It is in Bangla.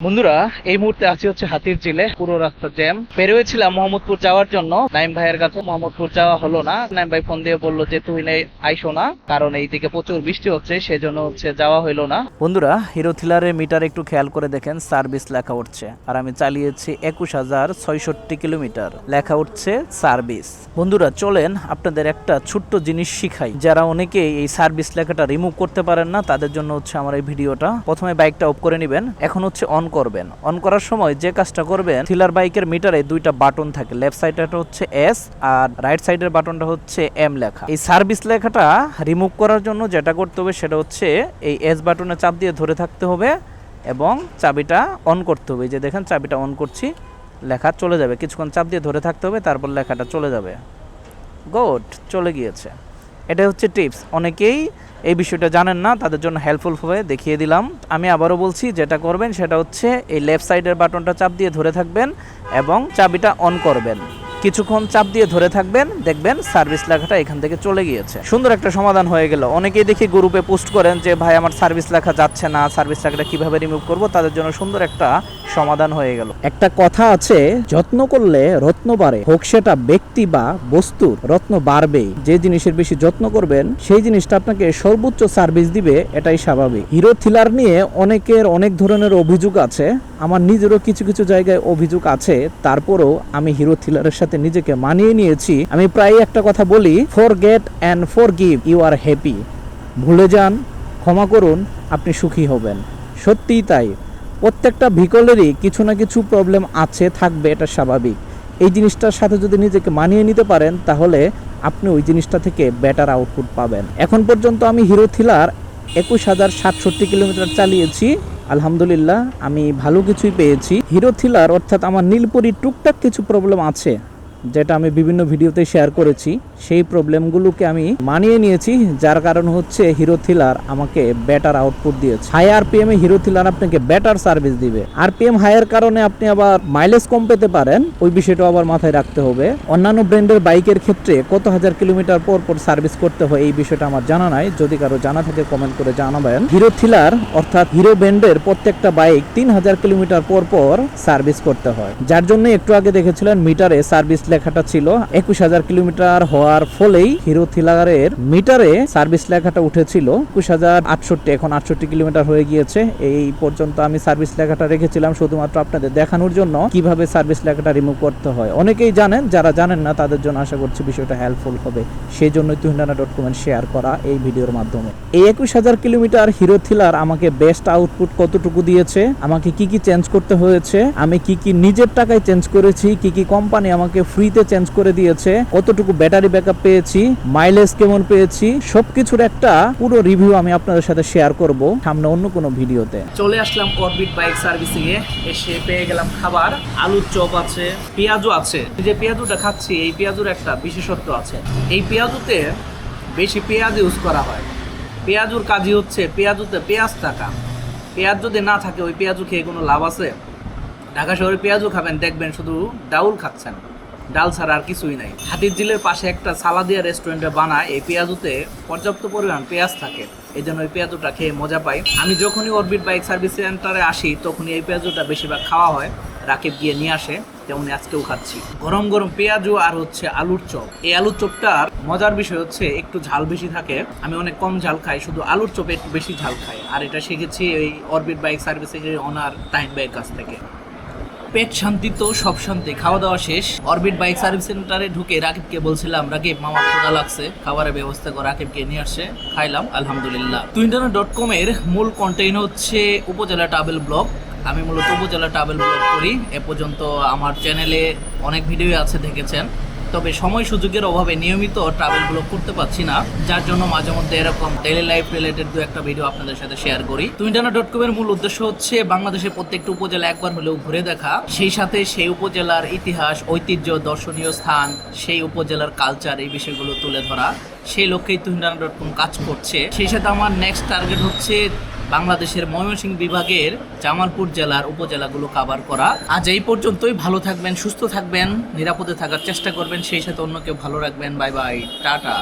বন্ধুরা, এই মুহূর্তে আছি হচ্ছে হাতিরঝিলে। পুরো রাস্তা জ্যাম। বের হয়েছিলাম মোহাম্মদপুর যাওয়ার জন্য নাইম ভাইয়ের কাছে। মোহাম্মদপুর যাওয়া হলো না। নাইম ভাই ফোন দিয়ে বললো যে তুই আইসো না, কারণ এইদিকে প্রচুর বৃষ্টি হচ্ছে, সেজন্য যাওয়া হইলো না। বন্ধুরা, হিরো থ্রিলারের মিটার একটু খেয়াল করে দেখেন, সার্ভিস লেখা উঠছে, আর আমি চালিয়েছি 21,066 কিলোমিটার, লেখা উঠছে সার্ভিস। বন্ধুরা চলেন আপনাদের একটা ছোট্ট জিনিস শিখাই। যারা অনেকে এই সার্ভিস লেখাটা রিমুভ করতে পারেন না, তাদের জন্য আমার এই ভিডিওটা। প্রথমে বাইকটা অফ করে নেবেন। এখন অন করবেন। অন করার সময় যে কাজটা করবেন, থ্রিলার বাইকের মিটারে দুইটা বাটন থাকে, লেফট সাইডে হচ্ছে এস আর রাইট সাইডের বাটনটা হচ্ছে এম লেখা। এই সার্ভিস লেখাটা রিমুভ করার জন্য যেটা করতে হবে সেটা হচ্ছে এই এস বাটনে চাপ দিয়ে ধরে থাকতে হবে এবং চাবিটা অন করতে হবে। যে দেখেন চাবিটা অন করছি, লেখা চলে যাবে। কিছুক্ষণ চাপ দিয়ে ধরে থাকতে হবে, তারপর লেখাটা চলে যাবে। গুড, চলে গিয়েছে। এটা হচ্ছে টিপস। অনেকেই এই বিষয়টা জানেন না, তাদের জন্য হেল্পফুল হবে, দেখিয়ে দিলাম। আমি আবারও বলছি, যেটা করবেন সেটা হচ্ছে এই লেফট সাইডের বাটনটা চাপ দিয়ে ধরে থাকবেন এবং চাবিটা অন করবেন। কিছুক্ষণ চাপ দিয়ে ধরে থাকবেন, দেখবেন সার্ভিস লেখাটা এখান থেকে চলে গিয়েছে। সুন্দর একটা সমাধান হয়ে গেল। অনেকেই দেখি গ্রুপে পোস্ট করেন যে ভাই আমার সার্ভিস লেখা যাচ্ছে না, সার্ভিস লেখাটা কিভাবে রিমুভ করব। তাদের জন্য সুন্দর একটা সমাধান হয়ে গেল। একটা কথা আছে, যত্ন করলে রত্ন বাড়ে, হোক সেটা ব্যক্তি বা বস্তুর, রত্ন বাড়বেই। যে জিনিসের বেশি যত্ন করবেন সেই জিনিসটা আপনাকে সর্বোচ্চ সার্ভিস দিবে, এটাই স্বাভাবিক। হিরো থ্রিলার নিয়ে অনেকের অনেক ধরনের অভিযোগ আছে, আমার নিজেরও কিছু কিছু জায়গায় অভিযোগ আছে। তারপরও আমি হিরো থ্রিলারের সাথে নিজেকে মানিয়ে নিয়েছি। আমি প্রায় একটা কথা বলি, forget and forgive, you are happy. ভুলে যান, ক্ষমা করুন, আপনি সুখী হবেন। সত্যিই তাই। প্রত্যেকটা ভেহিকলেরই কিছু না কিছু প্রবলেম আছে, থাকবে, এটা স্বাভাবিক। এই জিনিসটার সাথে যদি নিজেকে মানিয়ে নিতে পারেন, তাহলে আপনি ওই জিনিসটা থেকে বেটার আউটপুট পাবেন। এখন পর্যন্ত আমি হিরো থ্রিলার 21,067 কিলোমিটার চালিয়েছি। আলহামদুলিল্লাহ, আমি ভালো কিছুই পেয়েছি। হিরো থ্রিলার অর্থাৎ আমার নীলপরি টুকটাক কিছু প্রবলেম আছে, যেটা আমি বিভিন্ন ভিডিওতে শেয়ার করেছি। সেই প্রবলেমগুলোকে আমি মানিয়ে নিয়েছি, যার কারণ হচ্ছে হিরো থ্রিলার আমাকে বেটার আউটপুট দিয়েছে। হাই আরপিএম এ হিরো থ্রিলার আপনাকে বেটার সার্ভিস দিবে। আরপিএম হাইয়ের কারণে আপনি আবার মাইলেজ কম পেতে পারেন, ওই বিষয়টা আবার মাথায় রাখতে হবে। অন্যান্য ব্র্যান্ডের বাইকের ক্ষেত্রে কত হাজার কিলোমিটার পর পর সার্ভিস করতে হয়, এই বিষয়টা আমার জানা নাই। যদি কারো জানা থাকে কমেন্ট করে জানাবেন। হিরো থ্রিলার অর্থাৎ হিরো ব্র্যান্ডের প্রত্যেকটা বাইক 3000 কিলোমিটার পর পর সার্ভিস করতে হয়, যার জন্য একটু আগে দেখেছিলেন মিটারে সার্ভিস লেখাটা ছিল। 21,000 কিলোমিটার হওয়ার ফলেই হিরো থ্রিলারের মিটারে সার্ভিস লেখাটা উঠেছিল 21,068, এখন 68 কিলোমিটার হয়ে গিয়েছে। এই পর্যন্ত আমি সার্ভিস লেখাটা রেখেছিলাম শুধুমাত্র আপনাদের দেখানোর জন্য কিভাবে সার্ভিস লেখাটা রিমুভ করতে হয়। অনেকেই জানেন, যারা জানেন না তাদের জন্য আশা করছি বিষয়টা হেল্পফুল হবে। সেই জন্যই tuhinana.com শেয়ার করা এই ভিডিওর মাধ্যমে। এই 21,000 কিলোমিটার হিরো থ্রিলার আমাকে বেস্ট আউটপুট কতটুকু দিয়েছে, আমাকে কি কি চেঞ্জ করতে হয়েছে, আমি কি কি নিজের টাকায় চেঞ্জ করেছি, কি কি কোম্পানি আমাকে ফ্রিতে চেঞ্জ করে দিয়েছে, কতটুকু ব্যাটারি ব্যাকআপ পেয়েছি, মাইলেজ কেমন পেয়েছি, সবকিছুর একটা পুরো রিভিউ আমি আপনাদের সাথে শেয়ার করব সামনে অন্য কোনো ভিডিওতে। চলে আসলাম অরবিট বাইক সার্ভিসিং এ। এসে পেয়ে গেলাম খাবার, আলুর চপ আছে, পেঁয়াজও আছে। যে পেঁয়াজুটা খাচ্ছি, এই পেঁয়াজুর একটা বিশেষত্ব আছে। এই পেঁয়াজুতে বেশি পেঁয়াজ ইউজ করা হয়। পেঁয়াজুর কাজই হচ্ছে পেঁয়াজুতে পেঁয়াজ থাকা। পেঁয়াজ যদি না থাকে, ওই পেঁয়াজু খেয়ে কোনো লাভ আছে? ঢাকা শহরে পেঁয়াজু খাবেন, দেখবেন শুধু ডাউল খাচ্ছেন, ডাল ছাড়া আর কিছুই নাই। হাতিরঝিলের পাশে একটা সালাদিয়া রেস্টুরেন্টে বানায়, এই পেঁয়াজুতে পর্যাপ্ত পরিমাণ পেঁয়াজ থাকে, এই জন্য ওই পেঁয়াজুটা খেয়ে মজা পাই। আমি যখনই অরবিট বাইক সার্ভিস সেন্টারে আসি, তখনই এই পেঁয়াজুটা বেশিরভাগ খাওয়া হয়। রাকিব গিয়ে নিয়ে আসে, তেমনি আজকেও খাচ্ছি। গরম গরম পেঁয়াজু আর হচ্ছে আলুর চপ। এই আলুর চপটার মজার বিষয় হচ্ছে একটু ঝাল বেশি থাকে। আমি অনেক কম ঝাল খাই, শুধু আলুর চপে একটু বেশি ঝাল খাই। আর এটা শিখেছি এই অরবিট বাইক সার্ভিসের ওনার তাহিন ভাইয়ের কাছ থেকে। পেট শান্তি তো সব শান্তি। খাওয়া দাওয়া শেষ। অরবিট বাইক সার্ভিস সেন্টারে ঢুকে রাকিবকে বলছিলাম, রাকিব মামার ক্ষুধা লাগছে, খাবারের ব্যবস্থা করে। রাকিবকে নিয়ে আসে, খাইলাম আলহামদুলিল্লাহ। tuhinana.com এর মূল কন্টেন্ট হচ্ছে উপজেলা ট্রাভেল ব্লগ। আমি মূলত উপজেলা ট্রাভেল ব্লগ করি। এ পর্যন্ত আমার চ্যানেলে অনেক ভিডিও আছে, দেখেছেন। তবে সময় সুযোগের অভাবে নিয়মিত ট্রাভেল ব্লগ করতে পারছি না, যার জন্য মাঝে মধ্যে এরকম ডেইলি লাইফ রিলেটেড দু একটা ভিডিও আপনাদের সাথে শেয়ার করি। tuhinana.com এর মূল উদ্দেশ্য হচ্ছে বাংলাদেশের প্রত্যেকটা উপজেলা একবার হলেও ঘুরে দেখা, সেই সাথে সেই উপজেলার ইতিহাস, ঐতিহ্য, দর্শনীয় স্থান, সেই উপজেলার কালচার, এই বিষয়গুলো তুলে ধরা। সেই লক্ষ্যেই tuhinana.com কাজ করছে। সেই সাথে আমার নেক্সট টার্গেট হচ্ছে বাংলাদেশের ময়মনসিংহ বিভাগের জামালপুর জেলার উপজেলাগুলো কভার করা। আজ এই পর্যন্তই। ভালো থাকবেন, সুস্থ থাকবেন, নিরাপদে থাকার চেষ্টা করবেন, সেই সাথে অন্যকে ভালো রাখবেন। Bye bye, tata.